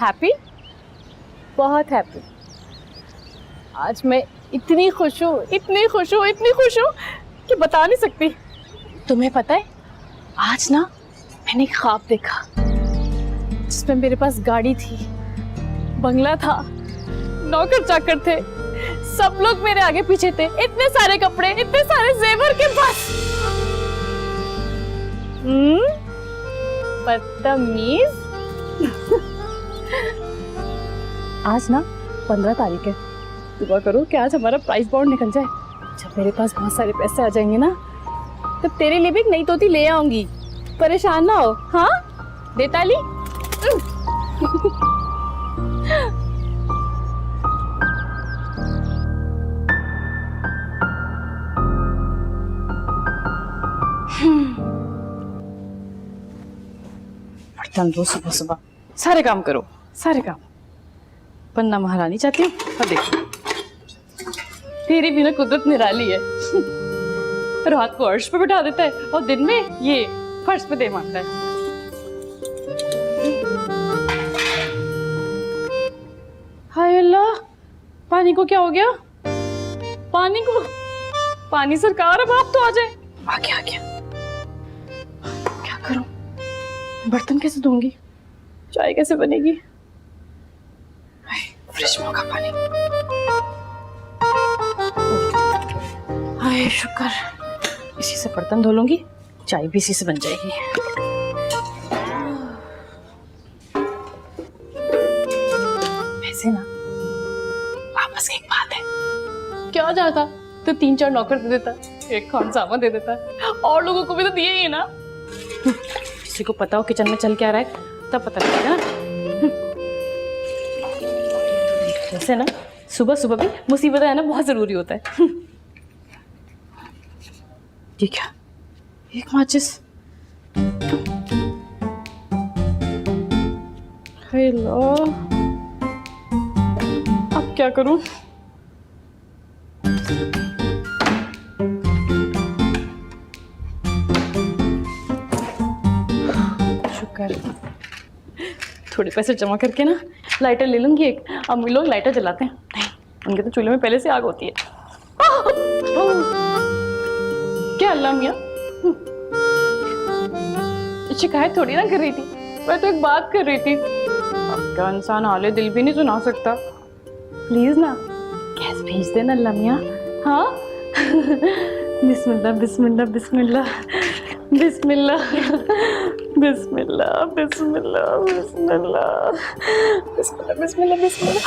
Happy, बहुत happy. आज मैं इतनी खुश हूँ, इतनी खुश हूँ, इतनी खुश हूँ कि बता नहीं सकती। तुम्हें पता है, आज ना मैंने एक ख्वाब देखा जिसमें मेरे पास गाड़ी थी, बंगला था, नौकर चाकर थे, सब लोग मेरे आगे पीछे थे, इतने सारे कपड़े, इतने सारे जेवर के बस। बदतमीज। आज ना 15 तारीख है, दुआ करो कि आज हमारा प्राइस बॉन्ड निकल जाए। जब मेरे पास बहुत सारे पैसे आ जाएंगे ना, तब तेरे लिए भी एक नई तोती ले आऊंगी, परेशान ना हो। हाँ देताली। बर्तन धो सुबह सुबह, सारे काम करो, सारे काम। पन्ना महारानी चाहती हूँ। और देखो तेरी भी ना कुदरत निराली है। रात को अर्श पे बिठा देता है और दिन में ये फर्श पे दे मारता है। हाय अल्लाह, पानी को क्या हो गया? पानी को, पानी सरकार, अब आप तो आ जाए। आ गया, आ गया। क्या करूं? बर्तन कैसे धोऊंगी? चाय कैसे बनेगी? फ्रिज में होगा पानी। हाय शुक्र, इसी से बर्तन धो लूंगी, चाय भी इसी से बन जाएगी। वैसे ना आपस एक बात है, क्या जाता तो 3-4 नौकर दे देता, एक खानसामा दे देता, और लोगों को भी तो दिए ही ना। किसी को पता हो किचन में चल क्या रहा है तब पता लगेगा ना। वैसे ना सुबह सुबह भी मुसीबत आना बहुत जरूरी होता है। ये क्या, एक माचिस। हेलो, अब क्या करूं? शुक्र, थोड़े पैसे जमा करके ना लाइटर ले लूंगी एक। अम्मी लोग लाइटर जलाते हैं, नहीं उनके तो चूल्हे में पहले से आग होती है। क्या अल्लाह मियाँ, शिकायत थोड़ी ना कर रही थी, मैं तो एक बात कर रही थी। अब क्या इंसान हाले दिल भी नहीं सुना सकता? प्लीज ना गैस भेज देना अल्लाह मियाँ। हाँ। बिस्मिल्लाह बिस्मिल्लाह बिस्मिल्लाह बिस्मिल्लाह बिस्मिल्लाह बिस्मिल्लाह बिस्मिल्लाह बिस्मिल्लाह बिस्मिल्लाह बिस्मिल्लाह।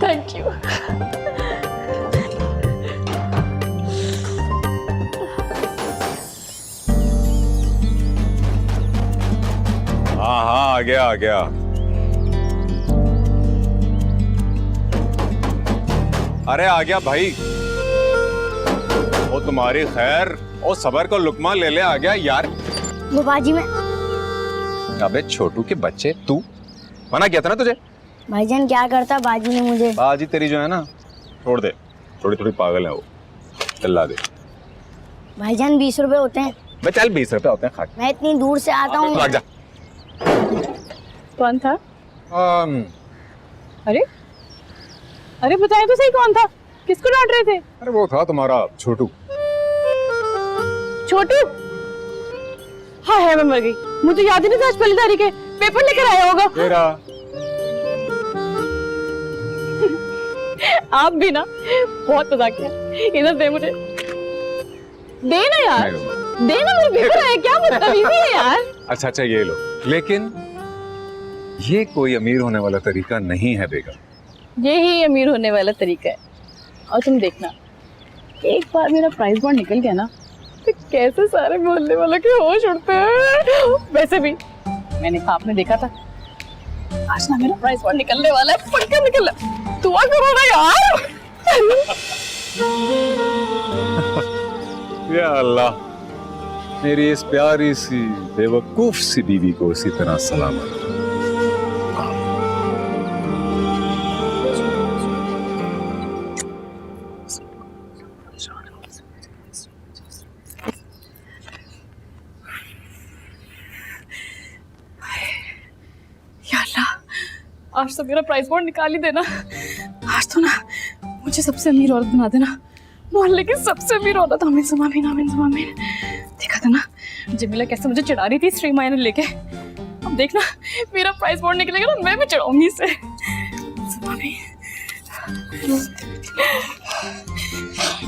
Thank you. हाँ हाँ, आ गया आ गया। अरे आ गया भाई। वो तुम्हारी खैर, ओ सबर को लुकमा ले ले, आ गया यार। वो बाजी में। अबे छोटू के बच्चे, तू मना किया था ना तुझे? भाईजान क्या करता बाजी ने मुझे। बाजी तेरी जो है ना, छोड़ दे, थोड़ी थोड़ी पागल है वो, चिल्ला दे। भाईजान 20 रुपए होते हैं। बे चल 20 रुपए होते हैं, खा। मैं इतनी दूर से आता हूँ। लग जा। कौन था? अरे अरे बताए तो सही, कौन था? किसको डांट रहे थे? अरे वो था तुम्हारा छोटू। छोटू? हाँ है, मैं मर गई, मुझे याद ही नहीं था आज पहली तारीख है। पेपर लेकर आया होगा। तेरा आप भी ना बहुत मजाक किया। इधर दे मुझे, देना यार, देना, मेरे पेपर आया। क्या बदतमीजी है यार। अच्छा अच्छा ये लो, लेकिन ये कोई अमीर होने वाला तरीका नहीं है बेगम। यही अमीर होने वाला तरीका है। और तुम देखना, एक बार मेरा प्राइस बॉन्ड निकल गया ना, तो कैसे सारे मोहल्ले वालों के होश उड़ते हैं। वैसे भी मैंने ख्वाब में देखा था, आज ना मेरा प्राइस बॉन्ड निकलने वाला है, पक्का निकल। दुआ करो ना यार। या अल्लाह, मेरी इस प्यारी सी बेवकूफ सी बीवी को इसी तरह सलामत। या अल्लाह, आज तो मेरा प्राइस बॉन्ड निकाल ही देना। आज तो ना मुझे सबसे अमीर औरत बना देना, मोहल्ले की सबसे अमीर औरत। आमीन सुमा आमीन, आमीन सुमा आमीन। देखा था ना जमीला कैसे मुझे चिढ़ा रही थी स्ट्री माइनर लेके। अब देखना मेरा प्राइस बॉन्ड निकलेगा ना, मैं भी चिढ़ाऊंगी इसे।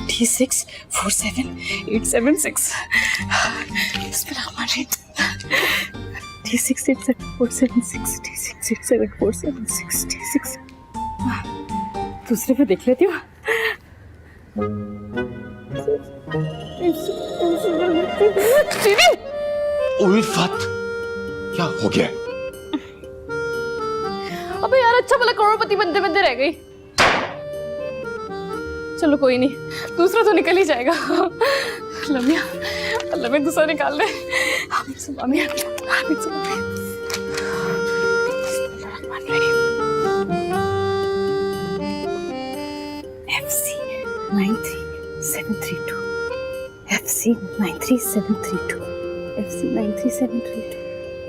T6478776 T6874776 दूसरे पे देख लेती हूँ। उल्फत, क्या हो गया? अबे यार अच्छा भला करोड़पति बनते बनते रह गई। चलो कोई नहीं, दूसरा तो निकल ही जाएगा। लमिया अल्लाह में दूसरा निकाल दे। आमीन सुमा आमीन, आमीन सुमा आमीन। FC 93732 FC 93732 FC 93732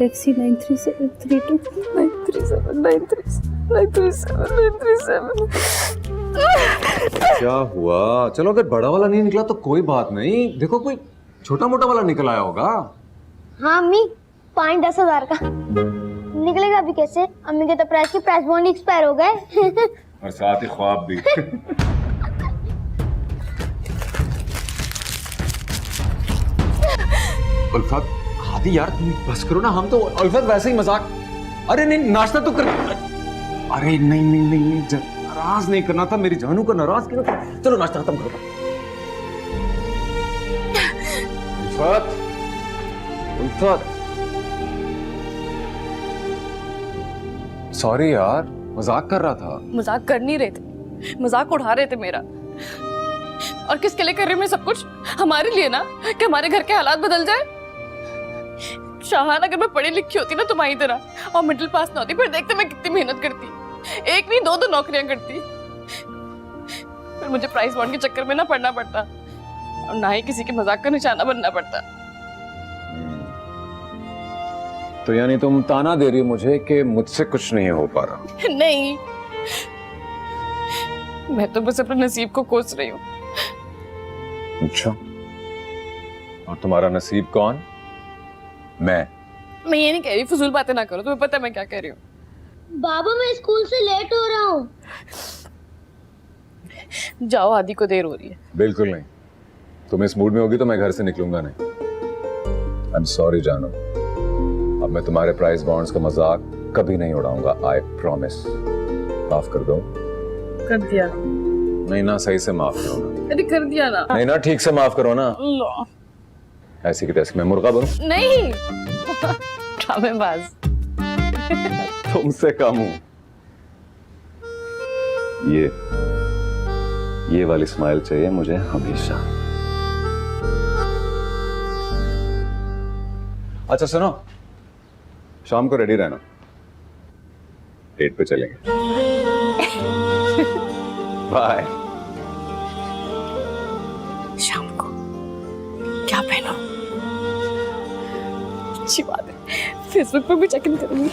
FC 93732 937 क्या हुआ? चलो अगर बड़ा वाला नहीं निकला तो कोई बात नहीं, देखो कोई छोटा मोटा वाला निकल आया होगा। हाँ अम्मी, 5-10 हज़ार का निकलेगा अभी कैसे? अम्मी के तो प्राइस बॉन्ड एक्सपायर हो गए। और साथ ही ख्वाब भी। उल्फत, हादी यार तुम बस करो ना, हम तो उल्फत वैसे ही मजाक। अरे नहीं नाश्ता तो कर। अरे नहीं नहीं नहीं, नहीं नाराज नहीं करना था, मेरी जानू को नाराज क्यों? चलो नाश्ता खत्म करो। उल्फत, उल्फत, सॉरी यार, मजाक कर रहा था। मजाक कर नहीं रहे थे, मजाक उड़ा रहे थे मेरा। और किसके लिए कर रही हूँ मैं सब कुछ? हमारे लिए ना, कि हमारे घर के हालात बदल जाए। शाहान अगर मैं पढ़ी लिखी होती ना तुम्हारी तरह और मिडिल पास ना होती, फिर देखते मैं कितनी मेहनत करती, एक नहीं दो नौकरियां करती। फिर मुझे प्राइस बॉन्ड के चक्कर में ना पड़ना पड़ता और ना ही किसी के मजाक का निशाना बनना पड़ता। तो यानी तुम ताना दे रही हो मुझे कि मुझसे कुछ नहीं हो पा रहा? नहीं, मैं तो बस अपने नसीब को कोस रही हूँ। अच्छा, और तुम्हारा नसीब कौन? मैं ये नहीं कह रही, फजूल बातें ना करो, तुम्हें पता है मैं क्या कह रही हूँ। बाबा मैं स्कूल से लेट हो रहा हूँ। जाओ, आदि को देर हो रही है। बिल्कुल नहीं, तुम इस मूड में होगी तो मैं घर से निकलूंगा नहीं। आई एम सॉरी जानू, अब मैं तुम्हारे प्राइस बॉन्ड्स का मजाक कभी नहीं उड़ाऊंगा, आई प्रॉमिस। माफ कर दो। कर दिया नहीं ना, सही से माफ करो ना। अरे कर दिया ना। नहीं ना, ठीक से माफ करो ना। लो। ऐसी की तैसी मैं मुर्गा बनूं? नहीं। ड्रामेबाज। तुमसे कम हूं। ये वाली स्माइल चाहिए मुझे हमेशा। अच्छा सुनो, शाम को रेडी रहना, डेट पे चलेंगे। बाय। शाम को क्या पहनो? अच्छी बात है, फेसबुक पे भी चेक इन करूंगी।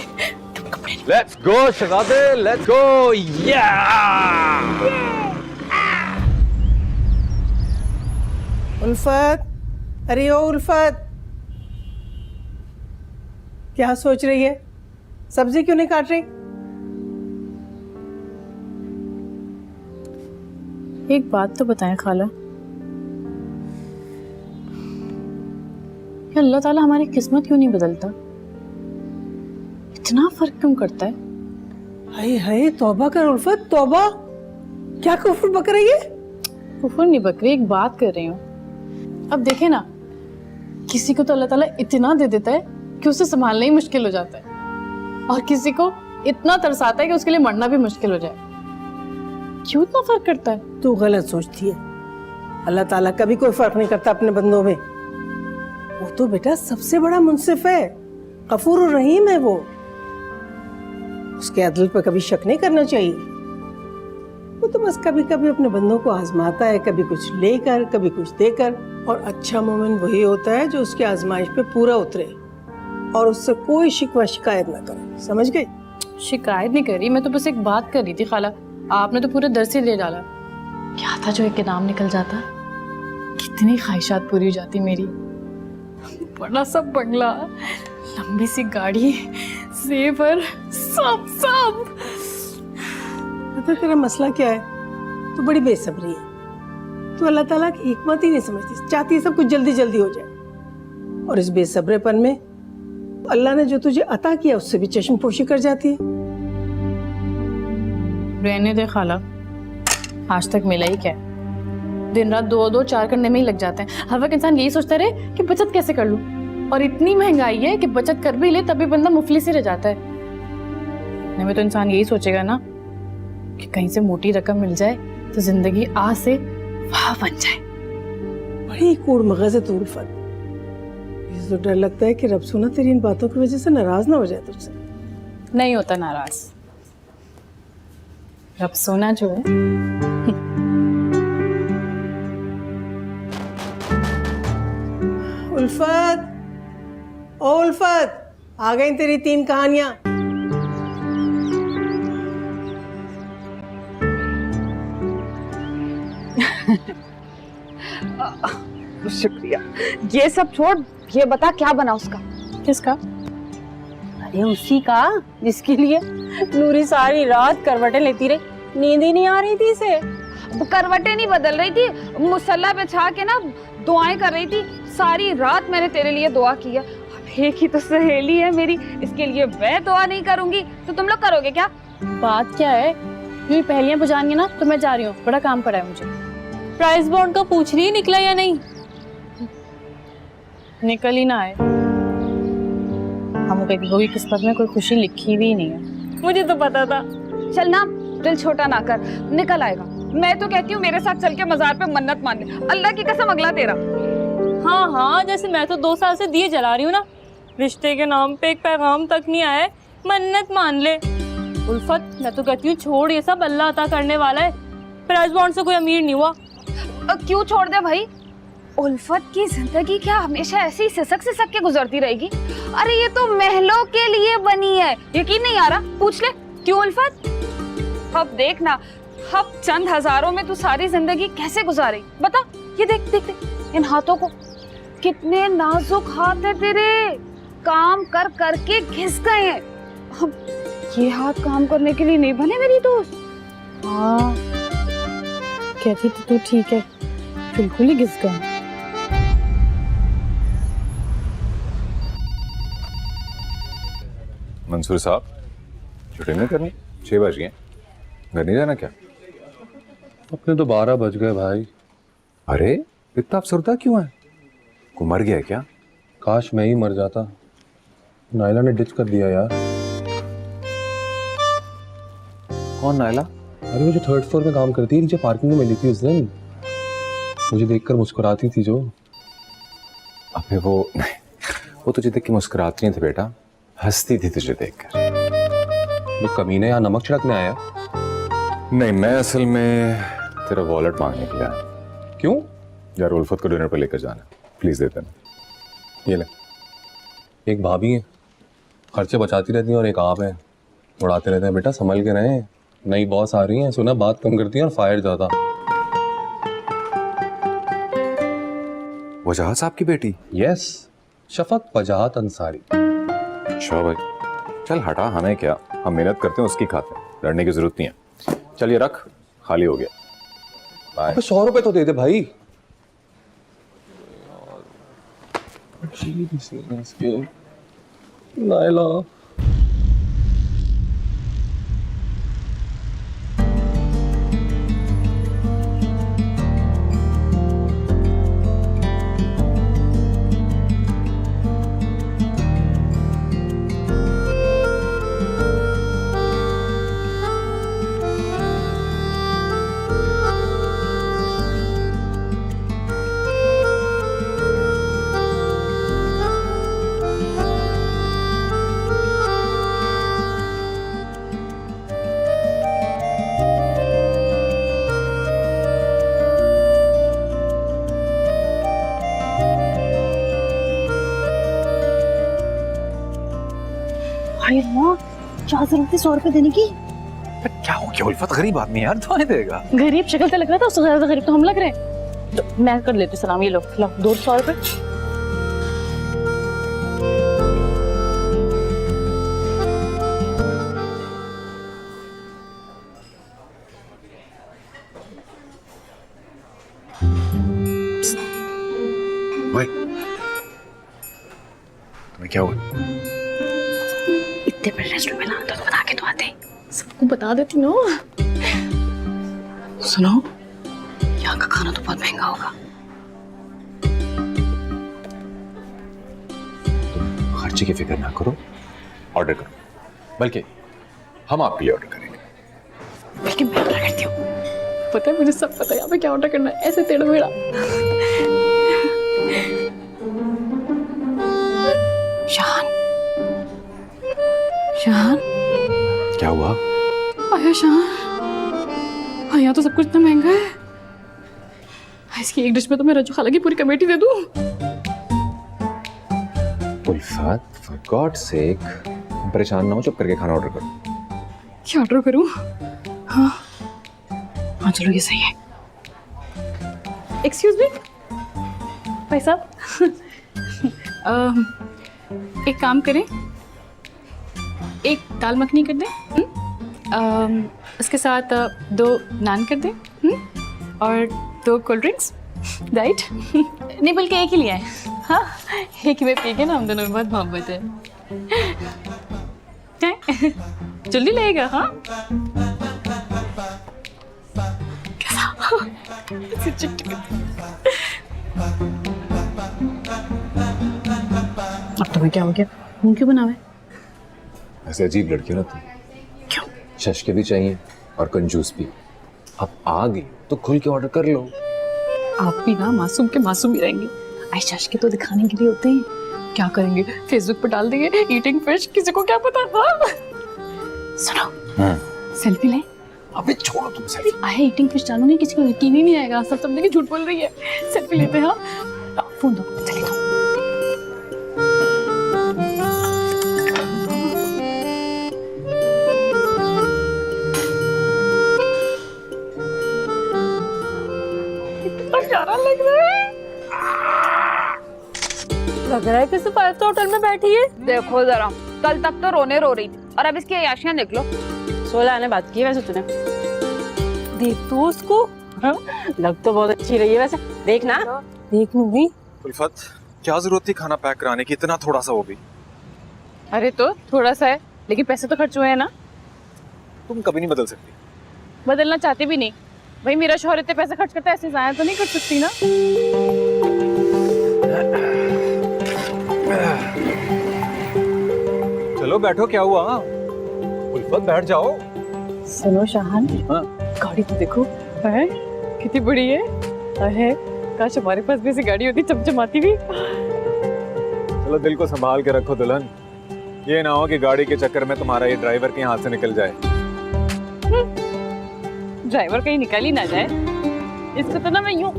तुम कपड़े लेट्स गो शहजादे, लेट्स गो। या उल्फत, अरे ओ उल्फत, क्या सोच रही है? सब्जी क्यों नहीं काट रही? एक बात तो बताएं खाला, कि अल्लाह ताला हमारी किस्मत क्यों नहीं बदलता? इतना फर्क क्यों करता है? हाय हाय, तौबा कर उल्फत, तौबा। क्या कुफ्र बक रही है? कुफर नहीं बकरी, एक बात कर रही हूँ। अब देखे ना, किसी को तो अल्लाह ताला इतना दे देता है कि उसे संभालना ही मुश्किल हो जाता है, और किसी को इतना तरसाता है कि उसके लिए मरना भी मुश्किल हो जाए। क्यों इतना फर्क करता है? तू गलत सोचती है। अल्लाह ताला कभी कोई फर्क नहीं करता अपने बंदों में। वो तो बेटा सबसे बड़ा मुंसिफ है, गफूर और रहीम है वो। उसके अदल पे कभी शक नहीं करना चाहिए। वो तो बस कभी कभी अपने बंदों को आजमाता है, कभी कुछ लेकर कभी कुछ देकर। और अच्छा मोमिन वही होता है जो उसकी आजमाइश पे पूरा उतरे और उससे कोई शिकवा शिकायत ना करे। समझ गई? शिकायत नहीं करी, मैं तो बस एक बात कर रही थी खाला। आपने तो पूरे दर से ले डाला। क्या था जो एक के नाम निकल जाता? कितनी ख्वाहिशात पूरी हो जाती मेरी। बड़ा सा बंगला, लंबी सी गाड़ी, जेवर, सब सब। पता तेरा मसला क्या है? तू बड़ी बेसब्री है। तू अल्लाह ताला की हिकमत ही नहीं समझती, चाहती है सब कुछ जल्दी जल्दी हो जाए। और इस बेसब्रेपन में अल्लाह ने जो तुझे अता किया उससे भी चश्मपोशी कर जाती है। रहने दे खाला, आज तक मिला ही क्या है? दिन रात 2-2 4 करने में ही लग जाते हैं। हर वक्त इंसान यही सोचता रहे कि बचत कैसे कर लूं, और इतनी महंगाई है कि बचत कर भी ले तभी बंदा मुफलिस ही रह जाता है। इतने में तो इंसान यही सोचेगा ना कि कहीं से मोटी रकम मिल जाए तो जिंदगी आ से वाह बन जाए। बड़ी कूड़ मगज है तू उल्फत। मुझे तो डर लगता है कि रब सुना तेरी इन बातों की वजह से नाराज ना हो जाए तुझसे। नहीं होता नाराज, रब सोना जो है। उल्फत, ओ उल्फत, आ गई तेरी 3 कहानियां। शुक्रिया। ये सब छोड़, ये बता क्या बना उसका? किसका? अरे उसी का जिसके लिए नूरी सारी रात करवटें लेती रही, नींद ही नहीं आ रही थी इसे। करवटें नहीं बदल रही थी, मुसल्ला बिछा के ना दुआएं कर रही थी। सारी रात मैंने तेरे लिए दुआ की है। अब एक ही तो सहेली है मेरी, इसके लिए मैं दुआ नहीं करूंगी तो तुम लोग करोगे क्या? बात क्या है? यूं पहलियां बुझानी है ना, तो मैं जा रही हूँ, बड़ा काम पड़ा है मुझे। प्राइस बॉन्ड का पूछ रही, निकला या नहीं? निकल ही ना आए। हम बेबी की किस्मत में कोई खुशी लिखी हुई नहीं है। मुझे तो पता था। चल ना, दिल छोटा ना कर, निकल आएगा। मैं तो कहती हूँ मेरे साथ चल के मजार पे मन्नत मान ले, अल्लाह की कसम अगला तेरा। हाँ हाँ, जैसे मैं तो 2 साल से दिए जला रही हूँ ना, रिश्ते के नाम पे एक पैगाम तक नहीं आया, मन्नत मान ले। उल्फत, मैं तो कहती हूँ छोड़ ये सब, अल्लाह अता करने वाला है। प्राइस बॉन्ड से कोई अमीर नहीं हुआ। क्यों छोड़ दे भाई? उल्फत की जिंदगी क्या हमेशा ऐसे ही सिसक सिसक के गुजरती रहेगी? अरे ये तो महलों के लिए बनी है, यकीन नहीं आ रहा? पूछ ले क्यों उल्फत। अब देखना, अब चंद हजारों में तू सारी जिंदगी कैसे गुजारे बता। ये देख देख देख इन हाथों को, कितने नाजुक हाथ है तेरे, काम कर करके घिस गए हैं। अब ये हाथ काम करने के लिए नहीं बने मेरी दोस्त। हाँ, कहती तो तू ठीक है, बिल्कुल ही घिस गए। मंसूर साहब, शूटिंग नहीं करनी? 6 बज गए, घर नहीं जाना क्या? अपने तो 12 बज गए भाई। अरे इतना अफसरदा क्यों है? को मर गया है क्या? काश मैं ही मर जाता। नायला ने डिच कर दिया यार। कौन नायला? अरे वो जो 3rd फ्लोर में काम करती है, नीचे पार्किंग में मिली थी उस दिन, मुझे देखकर मुस्कुराती थी जो। अबे वो तुझे देख के मुस्कुराती नहीं थी बेटा, हंसती थी तुझे देखकर। वो कमीने यहाँ नमक छिड़कने आया? नहीं, मैं असल में तेरा वॉलेट मांगने के लिए आया। क्यों? यार उल्फत को डिनर पे लेकर जाना, प्लीज दे देना। ये ले। एक भाभी है, खर्चे बचाती रहती है, और एक आप है, उड़ाते रहते हैं। बेटा संभल के रहे, नई बॉस आ रही है, सुना बात कम करती है और फायर ज्यादा। वजाहत साहब की बेटी? यस, शफक वजाहत अंसारी। अच्छा भाई, चल हटा, हमें क्या, हम मेहनत करते हैं उसकी खाते, लड़ने की जरूरत नहीं है। चल ये रख, खाली हो गया। बाय। 100 रुपए तो दे दे भाई। नायला, क्या जरूरत है 100 रुपए देने की? क्या हो गया उल्फत, गरीब आदमी यार, दुआएं देगा। गरीब शक्ल से लग रहा था, उससे ज्यादा गरीब तो हम लग रहे हैं। तो मैं कर लेती हूँ सलाम, ये लो 200 रुपए। भाई तुम्हें क्या हुआ? इतने बड़े रेस्टोरेंट में ना तो बता के तो आते, सबको बता देती ना। सुनो, यहाँ का खाना तो बहुत महंगा होगा। तुम खर्चे की फिक्र ना करो, ऑर्डर करो, बल्कि हम आपके लिए ऑर्डर करेंगे। बल्कि मैं ऑर्डर करती हूँ, पता है मुझे सब पता है यहाँ पे क्या ऑर्डर करना है, ऐसे टेढ़ा मेढ़ा। शान, शान क्या हुआ? आया शान, यहाँ तो सब कुछ इतना महंगा है, इसकी एक डिश में तो मैं रज्जू खाला की पूरी कमेटी दे दूँ। उल्फत, फॉर गॉड्स सेक, परेशान ना हो, चुप करके खाना ऑर्डर करो। क्या ऑर्डर करूँ? हाँ हाँ चलो ये सही है। एक्सक्यूज मी भाई साहब, एक काम करें, एक दाल मखनी कर दें, उसके साथ 2 नान कर दें, और 2 कोल्ड ड्रिंक्स, राइट? नहीं बल्कि एक ही लिया है। हाँ एक ही में पी के ना हम दोनों बहुत मोहब्बत है। जल्दी लगेगा। हाँ अब तुम्हें क्या हो गया, मुंह क्यों बनावे? ऐसे अजीब लड़की हो ना तुम। क्यों? शश के भी चाहिए और कंजूस भी। अब आ गई तो खुल के ऑर्डर कर लो। आप भी ना मासूम के मासूम ही रहेंगे। आयशा के तो दिखाने के लिए होते हैं, क्या करेंगे फेसबुक पर डाल देंगे ईटिंग फिश, किसी को क्या पता। हाँ? सुनो सेल्फी ले। अबे छोड़ो तुम सेल्फी। आए ईटिंग फिश डालूंगी, किसी को यकीन ही नहीं आएगा, सब समझेंगे झूठ बोल रही है। सेल्फी लेते हैं। हाँ फोन दो, चलिए दो। लग रहा है किसी 5 स्टार होटल में बैठी है। देखो जरा, कल तक तो रोने रो रही थी और अब इसकी अय्याशियां देख लो। 16 आने बात की है वैसे तूने, देख तो उसको। हाँ? लग तो बहुत अच्छी रही है वैसे, देखना देख लूंगी। उल्फत, क्या जरूरत थी खाना पैक कराने की, इतना थोड़ा सा हो भी। अरे तो थोड़ा सा है, लेकिन पैसे तो खर्च हुए हैं ना। तुम कभी नहीं बदल सकती। बदलना चाहते भी नहीं भाई, मेरा शौहर इतने पैसे खर्च करता है, ऐसे जाया तो नहीं कर सकती ना। चलो बैठो, क्या हुआ? उल्फत बैठ जाओ। सुनो शाहन, हाँ? गाड़ी तो देखो है कितनी बड़ी है। अरे काश हमारे पास भी ऐसी गाड़ी होती, चमचमाती भी। चलो दिल को संभाल के रखो दुल्हन, ये ना हो कि गाड़ी के चक्कर में तुम्हारा ये ड्राइवर के हाथ से निकल जाए। ड्राइवर कहीं निकल ही ना जाए, इसको तो ना मैं यूं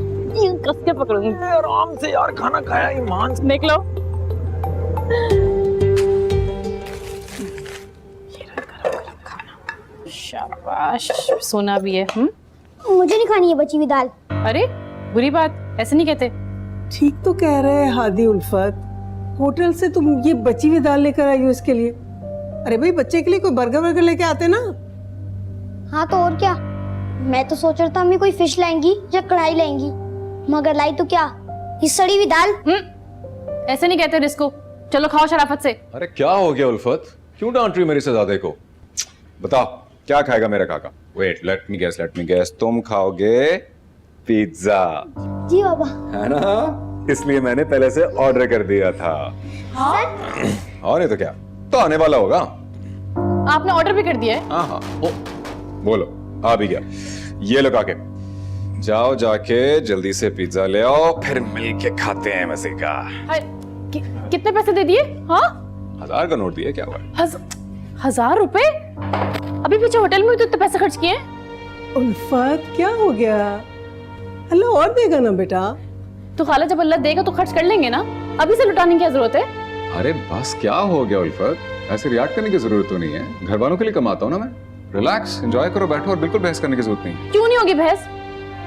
कस के पकड़ूंगी। आराम से यार, खाना खाया ईमान से। निकलो। शाबाश, सोना भी है। मुझे नहीं खानी है बची हुई दाल। अरे बुरी बात, ऐसे नहीं कहते। ठीक तो कह रहे हैं हादी उल्फत, होटल से तुम ये बची हुई दाल लेकर आई हो इसके लिए। अरे भाई बच्चे के लिए कोई बर्गर वर्गर लेके आते ना। हाँ तो और क्या, मैं तो सोच रहा था अम्मी कोई फिश लाएंगी या कढ़ाई लाएंगी, मगर लाई तो क्या, ये सड़ी हुई दाल। ऐसे नहीं कहते रिस्को। चलो खाओ शराफत से। अरे क्या हो गया उल्फत, क्यों डांट रही हो मेरे शहजादे को? बताओ क्या खाएगा मेरा काका? वेट, लेट मी गेस, तुम खाओगे पिज्जा, जी बाबा। है ना? इसलिए मैंने पहले से ऑर्डर कर दिया था। हाँ? और नहीं तो क्या, तो आने वाला होगा। आपने ऑर्डर भी कर दिया है? हाँ हाँ, बोलो आ भी गया। ये लो काके, जाओ जाके जल्दी से पिज्जा ले आओ, फिर मिलके खाते हैं मजे का। कितने पैसे दे दिए? हाँ 1000 का नोट दिया, क्या हुआ? 1000 रुपए? अभी पीछे होटल में तो इतने पैसे खर्च किए। उल्फत क्या हो गया, अल्लाह और देगा ना बेटा। तो खाला जब अल्लाह देगा तो खर्च कर लेंगे ना, अभी से लुटाने की क्या जरूरत है? अरे बस क्या हो गया उल्फत, ऐसे रिएक्ट करने की जरूरत तो नहीं है, घर वालों के लिए कमाता हूँ ना मैं। रिलैक्स, एंजॉय करो, बैठो और बिल्कुल बहस करने की जरूरत नहीं। क्यों नहीं होगी बहस?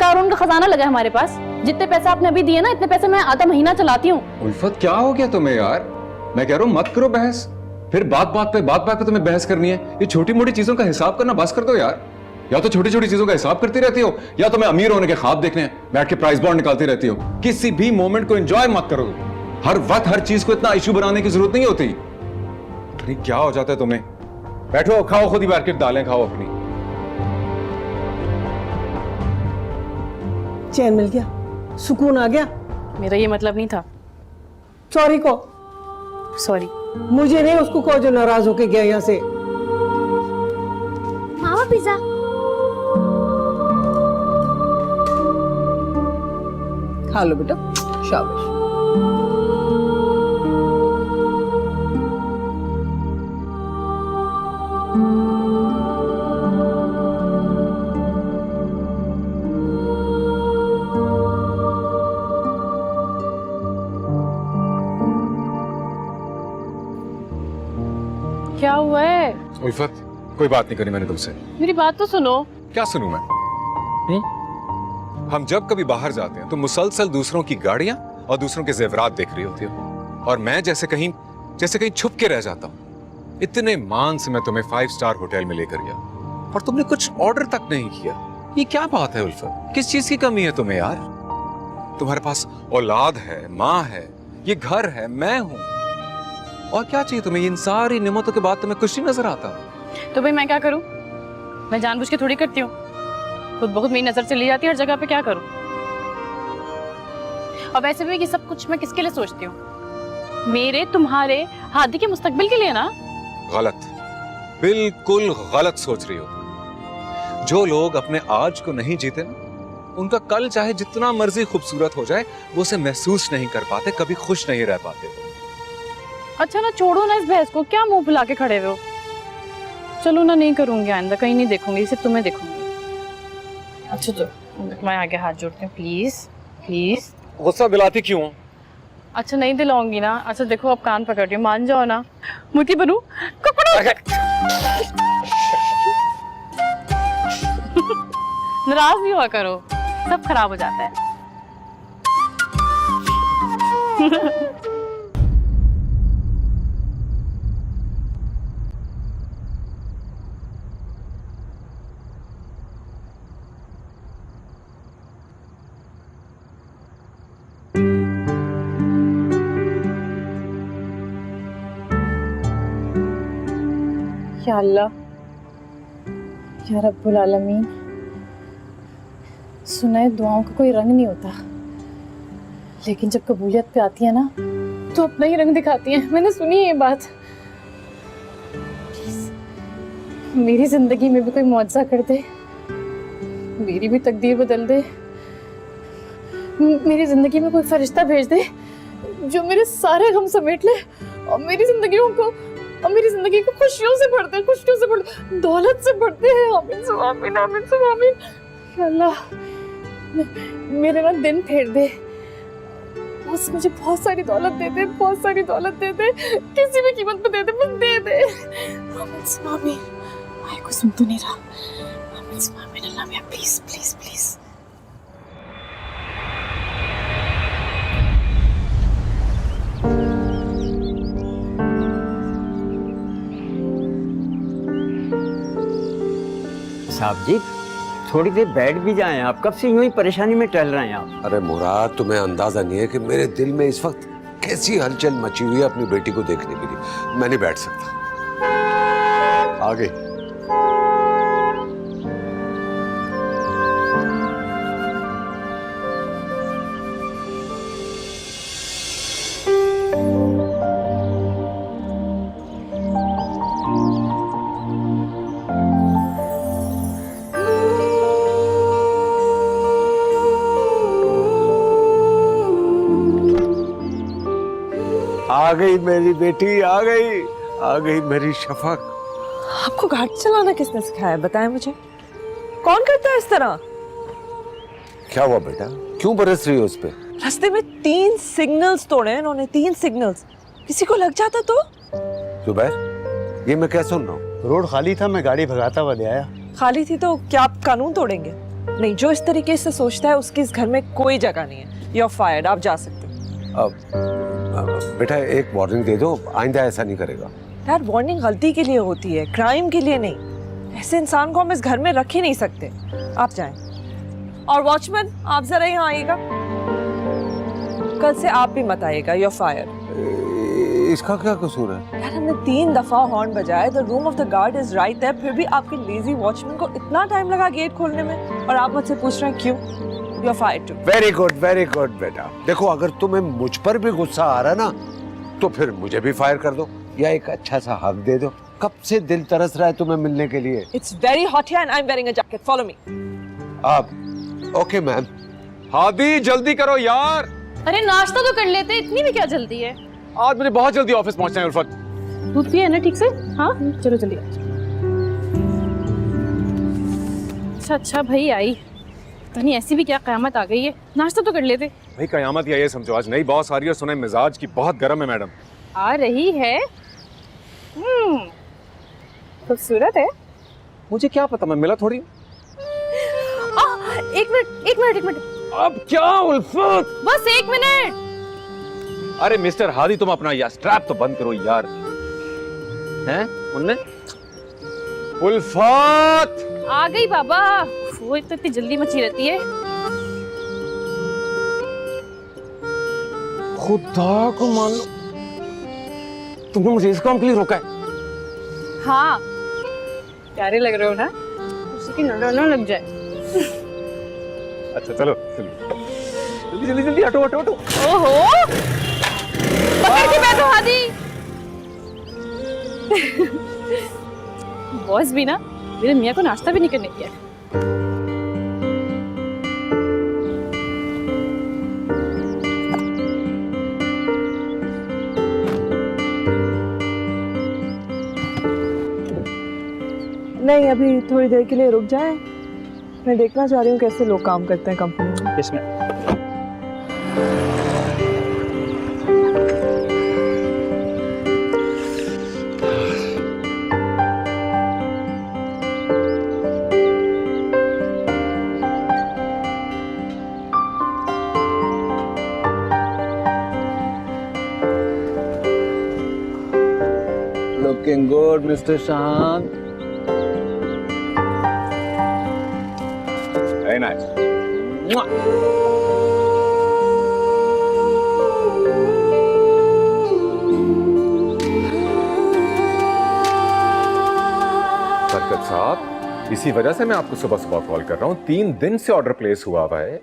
कारून का खजाना लगा है हमारे पास। जितने पैसे आपने अभी दिए ना, इतने पैसे मैं आधा महीना चलाती हूँ। उल्फत क्या हो गया तुम्हें यार? मैं कह रहा हूँ मत करो बहस, फिर बात बात पे तुम्हें बहस करनी है। ये छोटी मोटी चीजों का हिसाब करना बस कर दो यार। या तो छोटी छोटी चीजों का हिसाब करती रहती हो, या तुम्हें अमीर होने के ख्वाब देखने हैं, बैठ के प्राइस बॉन्ड निकालती रहती हो। किसी भी मोमेंट को एंजॉय मत करो। हर वक्त हर चीज को इतना इशू बनाने की जरूरत नहीं होती। अरे क्या हो जाता है तुम्हें? बैठो, खाओ, खुद ही बैठ के दालें खाओ अपनी। चैन मिल गया, सुकून आ गया। मेरा ये मतलब नहीं था। सॉरी को, सॉरी। मुझे नहीं, उसको कहो जो नाराज होके गया यहाँ से। मामा पिज्जा। खा लो बेटा, शाबाश। क्या हुआ है? उल्फत, कोई बात नहीं करनी मैंने तुमसे। मेरी बात तो सुनो। क्या सुनूं मैं? हम जब कभी बाहर जाते हैं तो मुसलसल दूसरों की गाड़ियां और दूसरों के जेवरात देख रही होती हो, और मैं जैसे कहीं छुप के रह जाता हूं। इतने मान से मैं तुम्हें 5 स्टार होटल में लेकर गया और तुमने कुछ ऑर्डर तक नहीं किया। ये क्या बात है उल्फत? किस चीज की कमी है तुम्हें यार? तुम्हारे पास औलाद है, माँ है, ये घर है, मैं हूं, और क्या चाहिए तुम्हें? इन सारी निमतों के बाद तुम्हें कुछ नहीं नजर आता? तो भाई मैं क्या करूं? मैं जानबूझ के थोड़ी करती हूँ, खुद बहुत मेरी नजर चली जाती है हर जगह पे। क्या करूं? और वैसे भी ये सब कुछ मैं किसके लिए सोचती हूँ? मेरे, तुम्हारे, हादी के मुस्तकबिल के लिए ना। गलत, बिल्कुल गलत सोच रही हो। जो लोग अपने आज को नहीं जीते ना, उनका कल चाहे जितना मर्जी खूबसूरत हो जाए, वो उसे महसूस नहीं कर पाते, कभी खुश नहीं रह पाते। अच्छा ना, छोड़ो ना इस बहस को, क्या मुंह फुला के खड़े हुए हो? चलो ना, नहीं करूंगी आइंदा, कहीं नहीं देखूंगी, सिर्फ तुम्हें देखूंगी। अच्छा तो मैं आगे हाथ जोड़ती हूँ, प्लीज प्लीज। गुस्सा दिलाती क्यों? अच्छा नहीं दिलाऊंगी ना। अच्छा देखो, अब कान पकड़ रही हूँ, मान जाओ ना। मुझे बनू कपड़ा। नाराज भी हुआ करो, सब खराब हो जाता है। या अल्लाह, या रब्बुल आलमीन, सुना है दुआओं का कोई रंग नहीं होता, लेकिन जब कबूलियत पे आती है ना, तो अपना ही रंग दिखाती है। मैंने सुनी है ये बात। प्लीज मेरी जिंदगी में भी कोई मुआवजा कर दे, मेरी भी तकदीर बदल दे। मेरी जिंदगी में कोई फरिश्ता भेज दे जो मेरे सारे गम समेट ले और मेरी जिंदगी को खुशियों से भर दे, खुशियों से भर दे, दौलत से भर दे। आमीन सुम्मा आमीन, आमीन सुम्मा आमीन। या अल्लाह, मेरे ना दिन फेर दे, बस मुझे बहुत सारी दौलत दे दे, बहुत सारी दौलत दे दे, किसी भी कीमत पे दे दे, बस दे दे। आमीन सुम्मा आमीन। भाई को सुन तो नहीं रहा। आमीन सुम्मा आमीन। अल्लाह मियां, प्लीज प्लीज प्लीज। साहब जी, थोड़ी देर बैठ भी जाएं। आप कब से यूं ही परेशानी में टहल रहे हैं आप? अरे मुराद, तुम्हें अंदाजा नहीं है कि मेरे दिल में इस वक्त कैसी हलचल मची हुई है अपनी बेटी को देखने के लिए। मैं नहीं बैठ सकता। आ गई। आ गई मेरी बेटी, आ गई मेरी शफक। आपको गाड़ी चलाना किसने सिखाया, बताएं मुझे। कौन करता है इस तरह? क्या हुआ बेटा, क्यों बरस रही हो उस पे? रास्ते में 3 सिग्नल्स तोड़े इन्होंने, 3 सिग्नल्स। किसी को लग जाता तो? जुबैर, ये मैं क्या सुन रहा हूँ? रोड खाली था, मैं गाड़ी भगाता हुआ ले आया। खाली थी तो क्या आप कानून तोड़ेंगे? नहीं, जो इस तरीके से सोचता है उसकी इस घर में कोई जगह नहीं है। यू आर फायर्ड, आप जा सकते हो। बेटा एक वार्निंग दे दो, आइंदा ऐसा नहीं करेगा। यार वार्निंग गलती के लिए होती है, क्राइम के लिए नहीं। ऐसे इंसान को हम इस घर में रख ही नहीं सकते। आप जाएं। और वॉचमैन आप जरा यहाँ आइएगा, कल से आप भी मत आइएगा। You are fired. इसका क्या कसूर है? यार हमने 3 दफा हॉर्न बजाया, the room of the guard is right there, फिर भी आपके लेजी वॉचमैन को इतना टाइम लगा गेट खोलने में, और आप मुझसे पूछ रहे हैं क्यों? You are fired too. Very good बेटा। देखो अगर तुम्हें मुझ पर भी गुस्सा आ रहा ना तो फिर मुझे भी फायर कर दो या एक अच्छा सा हक दे दो। कब से दिल तरस रहा है तुम्हें मिलने के लिए। It's very hot here and I am wearing a jacket, follow me. आप ओके मैम। हादी जल्दी करो यार, अरे नाश्ता तो कर लेते, इतनी भी क्या जल्दी है? आज मुझे बहुत जल्दी ऑफिस पहुंचना है उल्फत। दूध पिया है ना ठीक से? हाँ चलो जल्दी। अच्छा भाई आई, तनी ऐसी भी क्या क़यामत आ गई है, नाश्ता तो कर लेते। भाई कयामत या ये समझो, आज नई बॉस आ रही है, सुने मिजाज की बहुत गर्म है मैडम। आ रही है। खूबसूरत है। मुझे क्या पता, मैं मिला थोड़ी। एक मिनट। अब क्या उल्फत? बस 1 मिनट। अरे मिस्टर हादी तुम अपना यार स्ट्रैप तो बंद करो यार। हैं उनने? उल्फत आ गई बाबा। वो इतनी जल्दी मची रहती है। खुदा को मान लो तुमने मुझे इस काम के लिए रोका है। हाँ प्यारे लग रहे हो ना, उसी की नजर ना लग जाए। अच्छा चलो जल्दी हटो। ओहो पकड़ के बैठो हादी। बॉस भी ना मेरे मियाँ को नाश्ता भी नहीं करने दिया। नहीं, अभी थोड़ी देर के लिए रुक जाएं। मैं देखना चाह रही हूँ कैसे लोग काम करते हैं कंपनी में। इसमें Looking good, Mr. Shant. Very nice. बरकत साहब, इसी वजह से मैं आपको सुबह सुबह कॉल कर रहा हूँ। 3 दिन से ऑर्डर प्लेस हुआ हुआ है।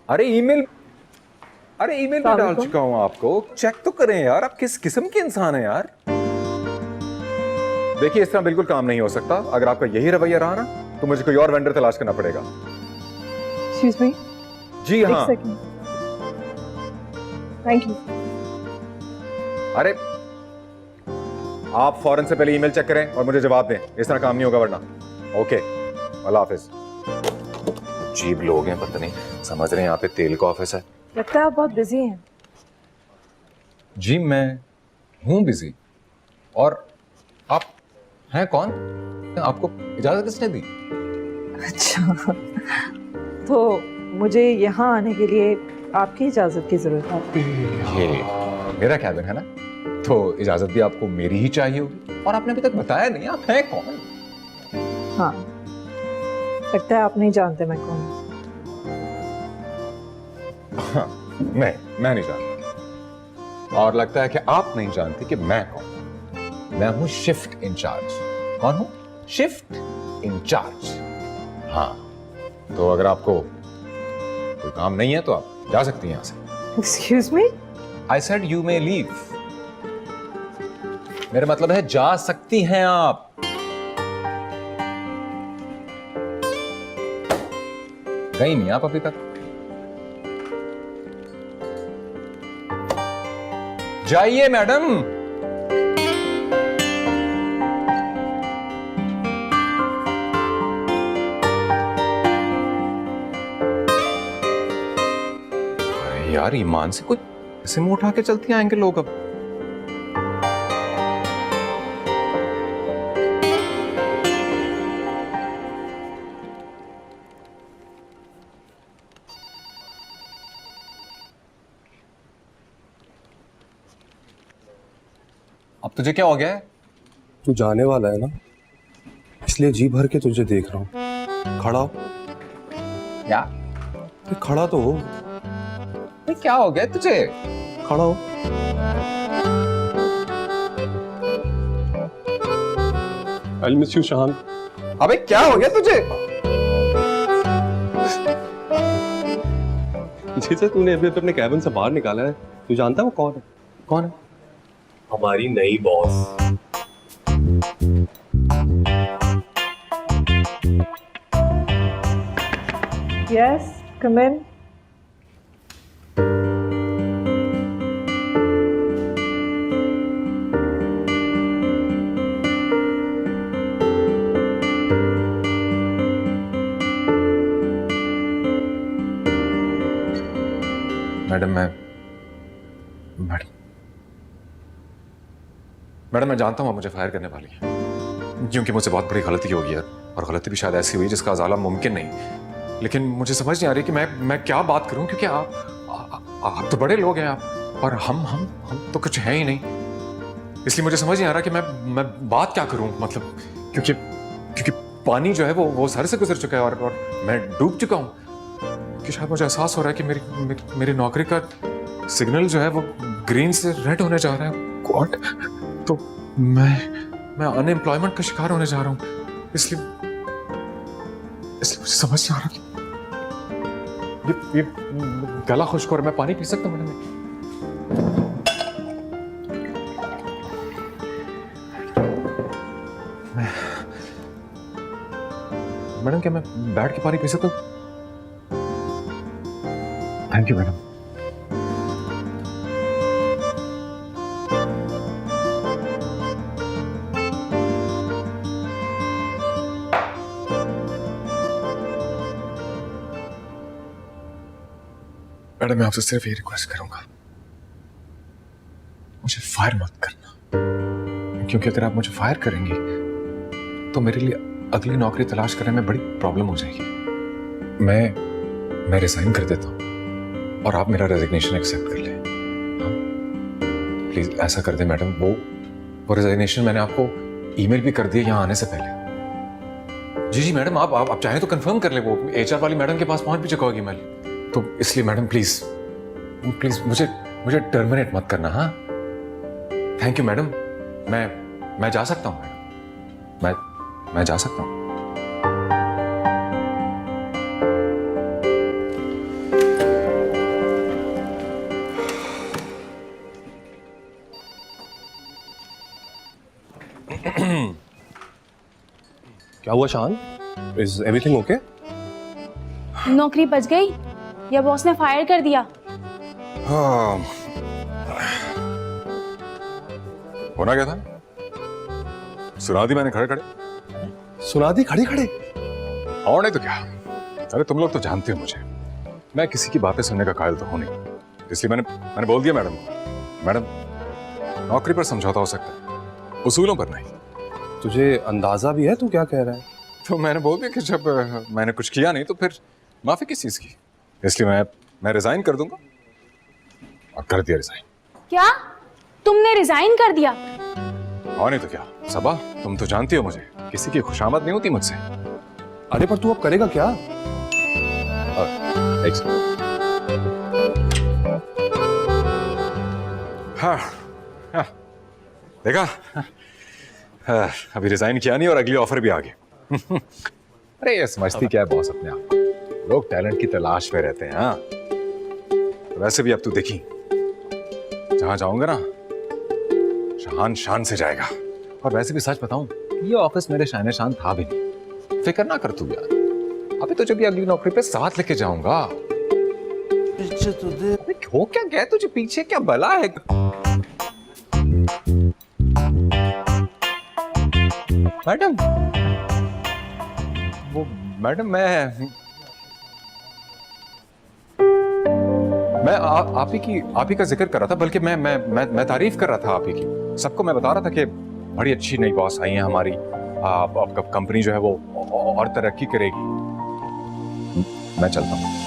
अरे ईमेल पे डाल चुका हूँ आपको, चेक तो करें यार। आप किस किस्म के इंसान हैं यार? देखिए इस तरह बिल्कुल काम नहीं हो सकता। अगर आपका यही रवैया रहा ना तो मुझे कोई और वेंडर तलाश करना पड़ेगा। Excuse me? जी हाँ। Thank you. अरे आप फौरन से पहले ईमेल चेक करें और मुझे जवाब दें। इस तरह काम नहीं होगा वरना। ओके अल्लाह हाफिज। अजीब लोग हैं, पता नहीं समझ रहे हैं यहाँ पे तेल का ऑफिस है। लगता है आप बहुत बिजी हैं। जी मैं हूँ बिजी। और आप हैं कौन? आपको इजाजत किसने दी? अच्छा तो मुझे यहाँ आने के लिए आपकी इजाजत की जरूरत है। ये मेरा कैबिन है ना, तो इजाजत भी आपको मेरी ही चाहिए होगी। और आपने अभी तक बताया नहीं आप हैं कौन? हाँ लगता है आप नहीं जानते मैं कौन हूँ। हाँ, मैं नहीं जानता। और लगता है कि आप नहीं जानते कि मैं कौन। मैं हूं शिफ्ट इंचार्ज। कौन हूं? Shift in charge. हाँ तो अगर आपको कोई काम नहीं है तो आप जा सकती हैं यहां से। Excuse me? I said you may leave. मेरा मतलब है जा सकती हैं आप। गई नहीं आप अभी तक? जाइए मैडम। अरे यार ईमान से कुछ ऐसे मुंह उठा के चलती आएंगे लोग अब। अब तुझे क्या हो गया है? तू जाने वाला है ना, इसलिए जी भर के तुझे देख रहा हूँ। खड़ा हो। क्या? खड़ा तो हो। क्या हो गया तुझे? खड़ा हो। I'll miss you, शान। अबे क्या हो गया तुझे? जिसे तूने अभी अपने कैबिन से बाहर निकाला है, तू जानता है वो कौन है? कौन है? हमारी नई boss. Yes, come in. Madam मैं जानता हूँ आप मुझे फायर करने वाली हैं, क्योंकि मुझसे बहुत बड़ी गलती हो गई है, और गलती भी शायद ऐसी हुई जिसका अजाला मुमकिन नहीं। लेकिन मुझे समझ नहीं आ रही कि मैं क्या बात करूं, क्योंकि आप तो बड़े लोग हैं आप, और हम तो कुछ है ही नहीं। इसलिए मुझे समझ नहीं आ रहा कि मैं बात क्या करूं, मतलब क्योंकि पानी जो है वो सर से गुजर चुका है, और मैं डूब चुका हूं। कि शायद मुझे एहसास हो रहा है कि मेरी नौकरी का सिग्नल जो है वो ग्रीन से रेड होने जा रहा है। What? तो मैं अनएम्प्लॉयमेंट का शिकार होने जा रहा हूँ। इसलिए मुझे समझ नहीं आ रहा कि ये गला खुश्क हो रहा है। मैं पानी पी सकता हूँ मैडम? मैडम क्या मैं बैठ के पानी पी सकता हूँ? Thank you madam. मैडम मैं आपसे सिर्फ ये रिक्वेस्ट करूंगा, मुझे फायर मत करना, क्योंकि अगर आप मुझे फायर करेंगी तो मेरे लिए अगली नौकरी तलाश करने में बड़ी प्रॉब्लम हो जाएगी। मैं रिजाइन कर देता हूं और आप मेरा रेजिग्नेशन एक्सेप्ट कर लें। हाँ प्लीज ऐसा कर दें मैडम। वो रेजिग्नेशन मैंने आपको ईमेल भी कर दिया यहाँ आने से पहले। जी मैडम, आप चाहें तो कंफर्म कर ले, वो HR वाली मैडम के पास पहुंच भी चुका होगी ईमेल। तो इसलिए मैडम प्लीज मुझे टर्मिनेट मत करना। हाँ थैंक यू मैडम। मैं जा सकता हूँ मैडम, मैं जा सकता हूँ। क्या हुआ शान? Is everything okay? नौकरी बच गई या बॉस ने फायर कर दिया? हाँ होना क्या था? सुना दी मैंने खड़े खड़े। सुना दी खड़े खड़े? और नहीं तो क्या। अरे तुम लोग तो जानते हो मुझे, मैं किसी की बातें सुनने का कायल तो हूं नहीं, इसलिए मैंने बोल दिया मैडम को, मैडम नौकरी पर समझौता हो सकता है, उसूलों पर नहीं। तुझे अंदाजा भी है तू क्या कह रहा है? तो मैंने बोल दिया कि जब मैंने कुछ किया नहीं तो फिर माफी किस चीज की, इसलिए मैं रिजाइन कर दूंगा। और कर दिया रिजाइन। क्या तुमने रिजाइन कर दिया? और नहीं तो क्या। सबा तुम तो जानती हो मुझे, किसी की खुशामद नहीं होती मुझसे। अरे पर तू अब करेगा क्या? हाँ, देखा, अभी रिजाइन किया नहीं और अगली ऑफर भी आ गई। अरे ये समझती क्या है बॉस अपने आप को, लोग टैलेंट की तलाश में रहते हैं। हाँ वैसे भी अब तू देखी, जहां जाऊंगा ना शान शान से जाएगा। और वैसे भी सच बताऊं, ये ऑफिस मेरे शान शान था भी नहीं, फिक्र ना कर तू यार। अभी तो जब भी अगली नौकरी पे साथ लेके जाऊंगा। पीछे तो दे। हो क्या गया तुझे पीछे, क्या बला है? मैडम वो मैडम मैं आप ही का जिक्र कर रहा था, बल्कि मैं तारीफ कर रहा था आप ही की। सबको मैं बता रहा था कि बड़ी अच्छी नई बॉस आई है हमारी, आपका कंपनी जो है वो और तरक्की करेगी। मैं चलता हूँ।